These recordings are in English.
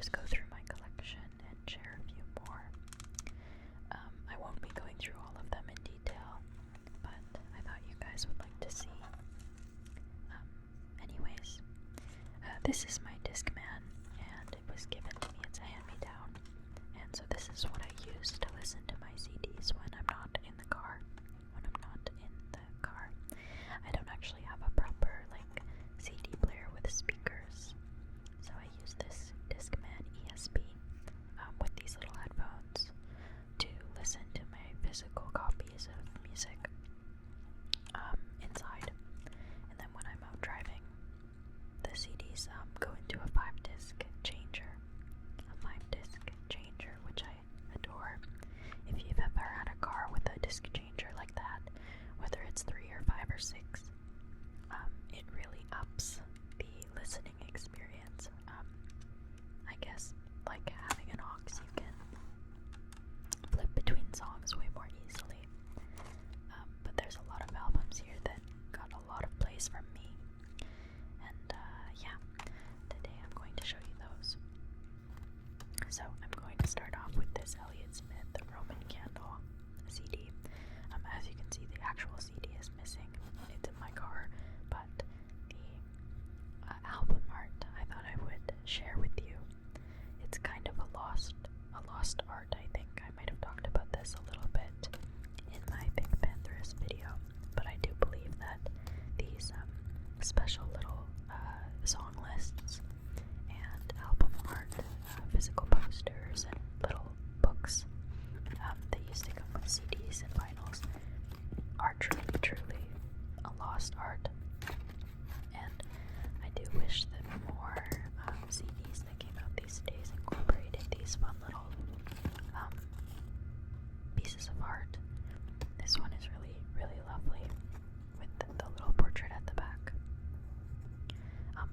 just go through my collection and share a few more. I won't be going through all of them in detail, but I thought you guys would like to see. Anyways, this is my Discman, and it was given to me. It's a hand-me-down, and so this is what I use to listen to my CDs when I'm not in the car. I don't actually have a proper CD player with speakers, so I use this Discman ESP with these little headphones to listen to my physical copies of music inside. And then when I'm out driving, the CDs go into a 5-disc changer, which I adore. If you've ever had a car with a disc changer like that, whether it's 3 or 5 or 6, it really ups the listening experience. I guess like having an aux, you can flip between songs way more easily. But there's a lot of albums here that got a lot of plays from me. And yeah, today I'm going to show you those. So I'm going to start off with this Elliot Smith, the Roman Candle CD. As you can see, the actual CD is missing. It's in my car, but the album art I thought I would share with you. It's kind of a lost art, I think. I might have talked about this a little bit in my Pink Pantherist video, but I do believe that these special little song lists and album art, physical posters and little books that used to come with CDs and vinyls are truly a lost art. And I do wish that more CDs that came out these days incorporated these fun little pieces of art. This one is really lovely with the little portrait at the back.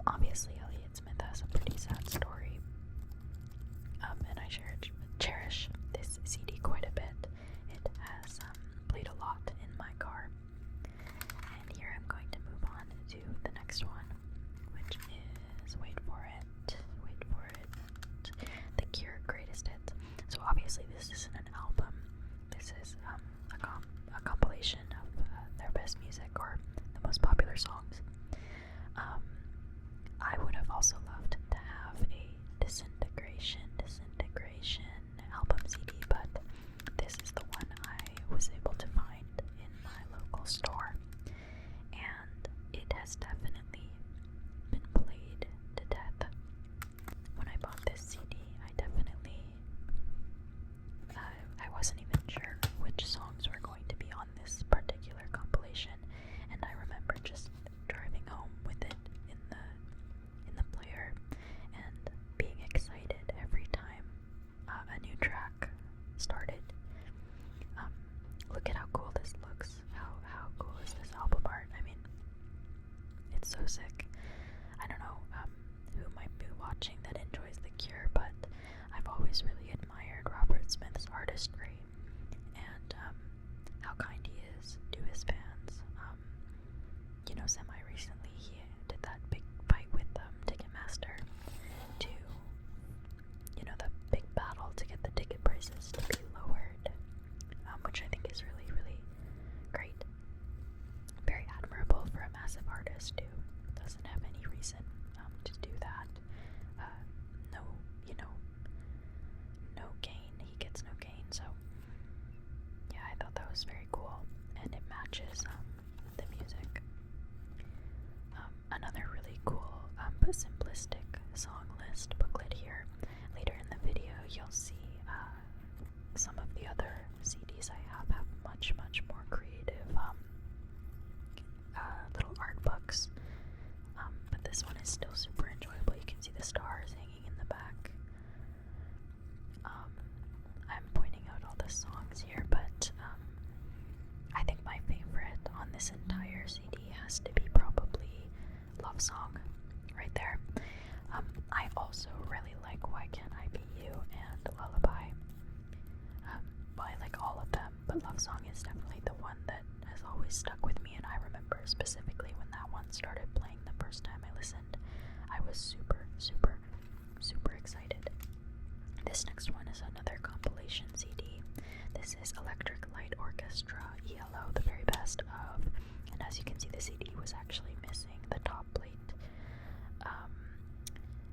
Obviously Elliot Smith has a pretty sad story, and I cherish this CD quite a bit. It has played a lot in my car. And here I'm going to move on to the next one, which is, wait for it, The Cure Greatest Hits. So obviously this isn't an album. This is a compilation of their best music, or the most popular songs. I would have also loved to have a Disintegration album CD, but this is the one I was able to find in my local store, and it has definitely been played to death. When I bought this CD, I wasn't even sure which songs were going to be on this particular compilation, and I remember just driving home with it in the player and being excited every time a new track started. Look at how cool this looks. How cool is this album art? I mean, it's so sick. I don't know who might be watching that enjoys The Cure, but I've always really admired Robert Smith's artistry and how kind he is to his fans. Semi-recently he did that big fight with Ticketmaster to, the big battle to get the ticket prices to be lowered, which I think is really great. Very admirable for a massive artist who doesn't have any reason to do that. No gain. He gets no gain. So yeah, I thought that was very cool, and it matches the music. Another really cool but simplistic song list booklet here. Later in the video, you'll see some of the other CDs I have much more creative little art books. But this one is still super enjoyable. You can see the stars hanging in the back. I'm pointing out all the songs here, but I think my favorite on this entire CD has to be probably Love Song, right there. I also really like Why Can't I Be You and Lullaby. I like all of them, but Love Song is definitely the one that has always stuck with me, and I remember specifically when that one started playing the first time I listened, I was super excited. This next one is another compilation CD. This is Electric Light Orchestra, ELO, the very best of. And as you can see, the CD was actually missing the top plate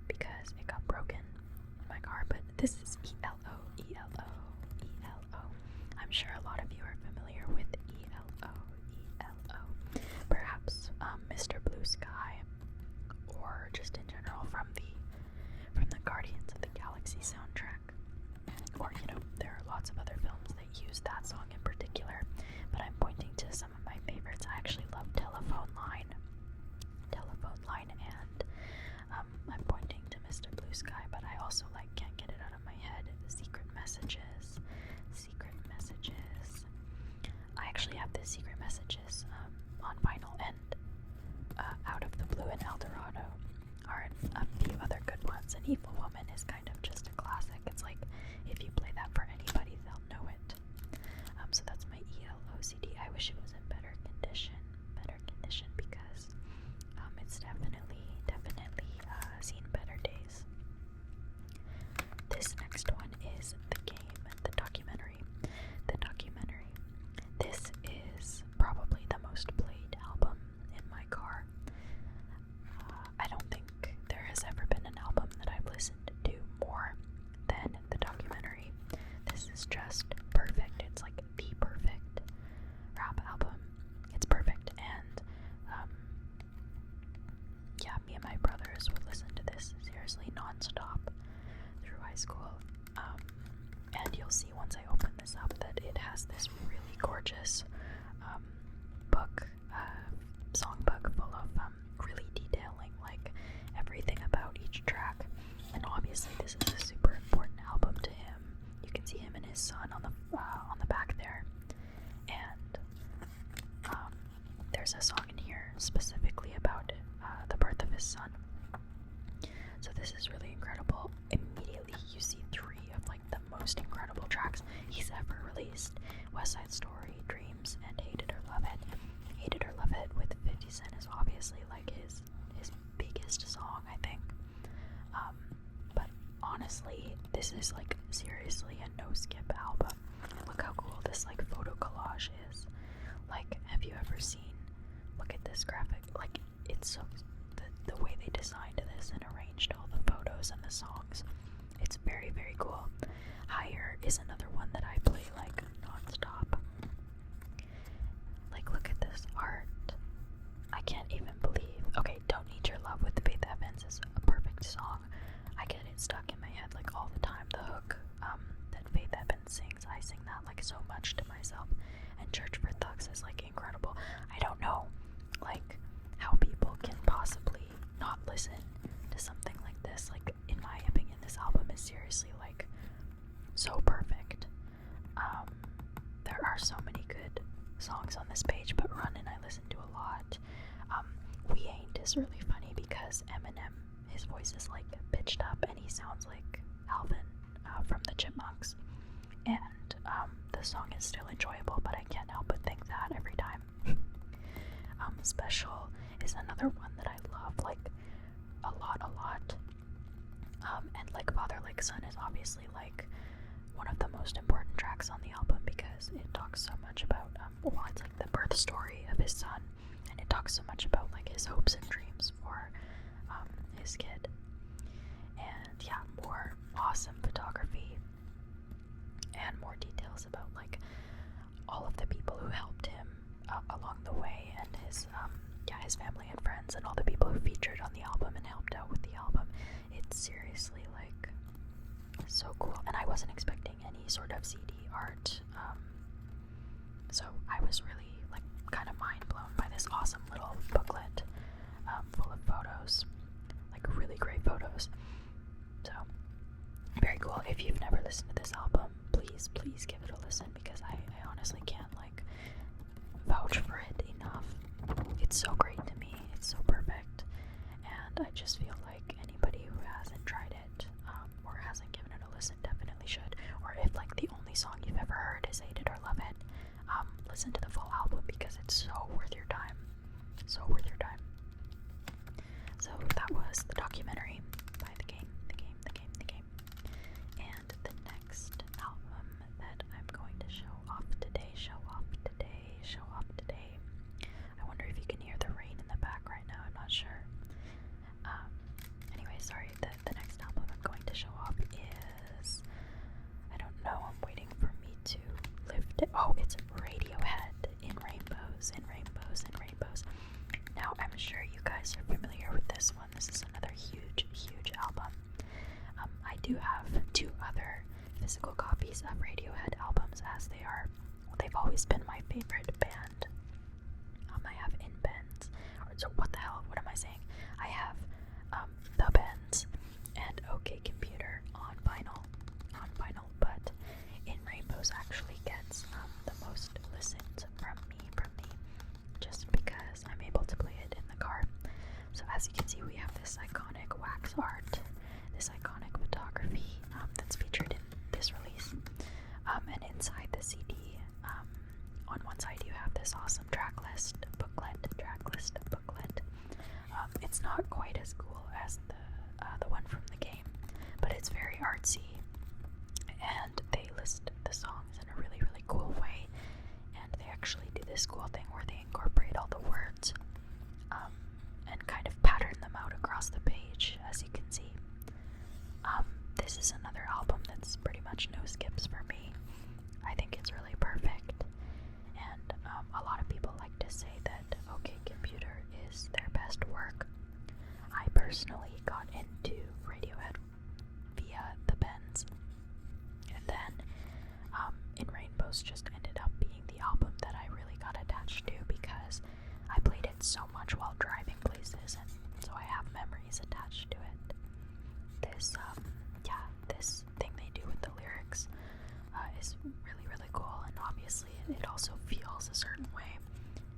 because it got broken in my car. But this is ELO, ELO, ELO. I'm sure a lot of you are familiar with ELO, ELO. Perhaps Mr. Blue Sky, or just in general from the Guardians of the Galaxy soundtrack. Or, there are lots of other films that use that song in particular, but I'm pointing to some of my favorites. I actually love Telephone Line, and I'm pointing to Mr. Blue Sky, but I also can't get it out of my head. Secret Messages. I actually have the Secret Messages on vinyl, and Out of the Blue and El Dorado are a few other good ones. And Evil Woman is kind of just a classic. It's like, if you play that for anybody, they'll know it. So that's my ELO CD. I wish it was in better condition because it's definitely seen better days. This next one is The Game, the documentary. This is probably the most played album in my car. I don't think there has ever been an album that I've listened to more than the documentary. This is just perfect. It's like the perfect rap album. It's perfect, and me and my brothers would listen to this seriously non-stop through high school. And you'll see once I open this up that it has this really gorgeous songbook full of really detailing everything about each track. And obviously this is a super important album to him. You can see him and his son on the back there, and there's a song in here specifically about the birth of his son. So this is really incredible. Immediately you see three of the most incredible tracks he's ever released: West Side Story, Dreams, and Hate It or Love It. Hate It or Love It with 50 Cent is obviously his biggest song, I think. But honestly, this is seriously a no-skip album. Look how cool this photo collage is. Have you ever seen, look at this graphic, it's so, the way they designed this and arranged all the photos and the songs, it's very, very cool. Higher is another one that I play non-stop. Look at this art. I can't even believe. Okay, Don't Need Your Love with Faith Evans is a perfect song. I get it stuck in my head all the time. The hook that Faith Evans sings, I sing that so much to myself. And Church for Thugs is incredible. I don't know how people can possibly not listen to something like this. In my opinion, this album is seriously so perfect. There are so many good songs on this page, but Runnin' I listen to a lot. We Ain't is really funny because Eminem, his voice is pitched up and he sounds like Alvin from the Chipmunks, and the song is still enjoyable, but I can't help but think that every time. Special is another one that I love a lot. And Father Like Son is obviously one of the most important tracks on the album because it talks so much about it's the birth story of his son, and it talks so much about his hopes and dreams for his kid. And more awesome photography and more details about all of the people who helped him along the way, and his family and friends, and all the people who featured on the album and helped out with the album. It's seriously so cool, and I wasn't expecting any sort of CD art, so I was really kind of mind blown by this awesome little booklet full of photos, really great photos. So very cool. If you've never listened to this album, please give it a listen, because I honestly can't vouch for it enough. It's so great to me. It's so perfect, and I just feel anybody who hasn't tried it or hasn't given it a listen definitely should. Or if the only song you've ever heard is Hate It or Love It, listen to the full album because it's so worth your time. So worth your time. So that was the documentary by The Game. And physical copies of Radiohead albums, as they've always been my favorite band. I have In Bends, what the hell, what am I saying? I have The Bends and OK Computer on vinyl, but In Rainbows actually gets the most listens from me, just because I'm able to play it in the car. So as you can see, we have this iconic wax art, this iconic photography that's featured in this release, and inside the CD, on one side you have this awesome track list booklet. It's not quite as cool as the one from the game, but it's very artsy, and they list the songs in a really, really cool way, and they actually do this cool thing where they incorporate all the words and kind of pattern them out across the page, as you can see. This is another album that's pretty much no skips for me. I think it's really perfect, and a lot of people like to say that OK Computer is their best work. I personally got into Radiohead via The Bends, and then In Rainbows just ended up being the album that I really got attached to, because I played it so much while driving places, and so I have memories attached to it. This thing they do with the lyrics is really, really cool, and obviously it also feels a certain way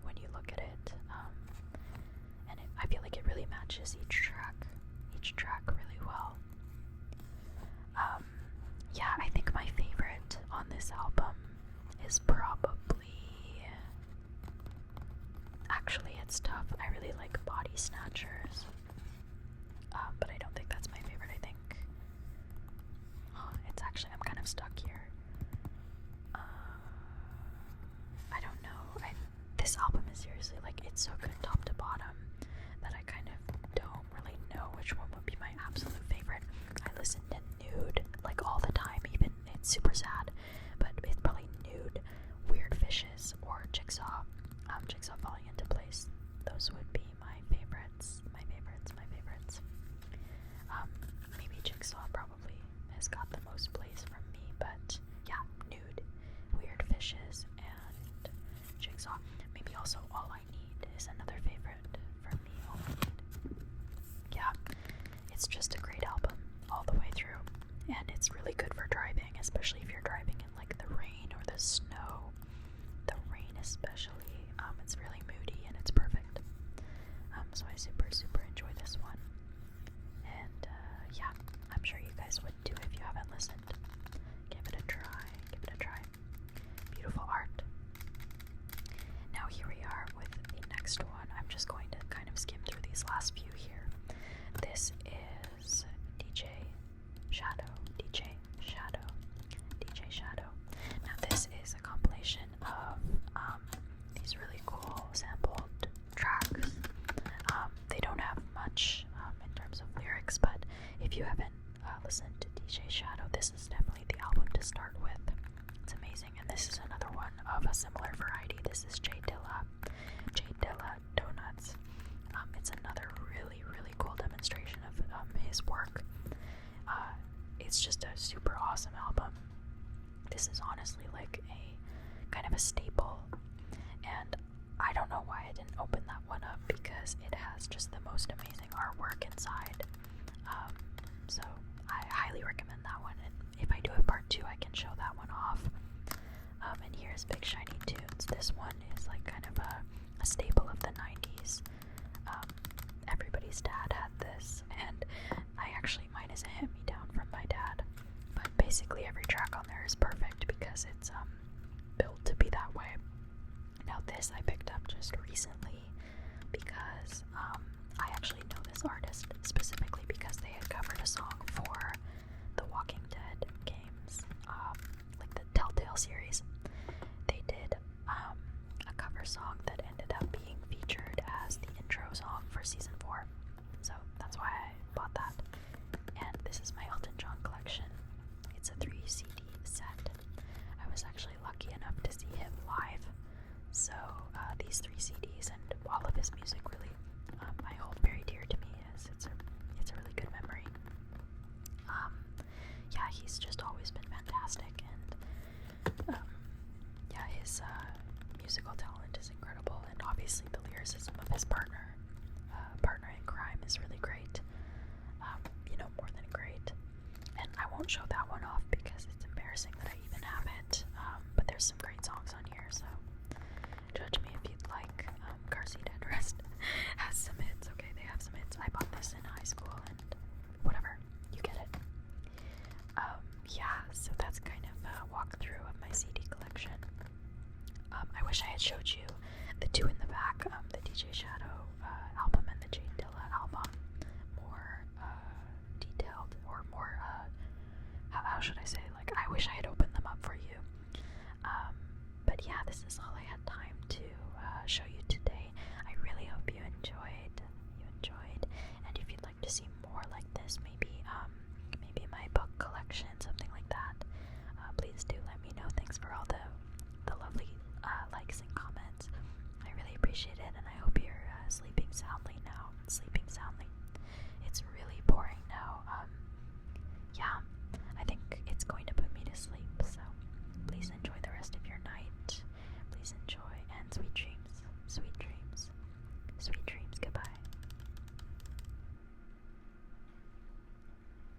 when you look at it, and I feel like it really matches each track really well. I think my favorite on this album is probably, actually it's tough, I really like Body Snatchers, but I don't think that's my favorite. I think it's actually, I'm kind of stuck here. I don't know. This album is seriously, like, it's so good top to bottom that I kind of don't really know which one would be my absolute favorite. I listen to Nude like all the time, even it's super sad, but it's probably Nude, Weird Fishes, or Jigsaw. Jigsaw Falling Into Place. Those would be my favorites. Maybe Jigsaw probably has got the most plays from me, but yeah, Nude, Weird Fishes, and Jigsaw. Maybe also All I Need is another favorite for me. All I Need. Yeah, it's just a great album all the way through, and it's really good for driving, especially if you're driving in like the rain or the snow. The rain especially, it's really moody and it's perfect. So I super enjoy this one, and I'm sure you guys would too if you haven't listened. Give it a try. Beautiful art. Now here we are with the next one. I'm just going to kind of skim through these last few here. This is DJ Shadow. Now this is a compilation of these really cool sampled tracks. They don't have much in terms of lyrics, but if you haven't listened to DJ Shadow, this is definitely the album to start with. It's amazing, and this is another one of a similar variety. This is J Dilla Donuts. It's another really, really cool demonstration of his work. It's just a super awesome album. This is honestly like a kind of a staple, and I don't know why I didn't open that one up, because it has just the most amazing artwork inside. So I highly recommend that one, and if I do a part 2, I can show that one off. And here's Big Shiny Tunes. This one is like kind of a staple of the 90s. Everybody's dad had this, and mine is a hand-me-down from my dad. But basically every track on there is perfect because it's built to be that way. Now this I picked up just recently because I actually know this artist specifically because they had covered a song for the Walking Dead games, like the Telltale series. They did a cover song that ended up being featured as the intro song for season 4. So that's why I bought that. And this is my Elton John collection. It's a 3 CD set. I was actually lucky enough to see him live. So these 3 CDs and all of his music really I hold very dear to me, as it's a really good memory. He's just always been fantastic. fantastic, and yeah, his musical talent is incredible, and obviously the lyricism of his partner in crime is really great. More than great. And I won't show that one off because it's embarrassing that I even have it. But there's some great songs on here, so judge me if you'd like. Car Seat Headrest has some hits. Okay, they have some hits. I bought this in high school, and whatever, you get it. Yeah, so that's kind of a walkthrough of my CD collection. I wish I had showed you the two in the back, the DJ Shadow album and the Jane Dilla album, more detailed, or more, how should I say, like, I wish I had opened them up for you. But yeah, this is all I had time to show you today. I really hope you enjoyed, and if you'd like to see more like this, maybe my book collection, something like that, please do let me know. Thanks for all the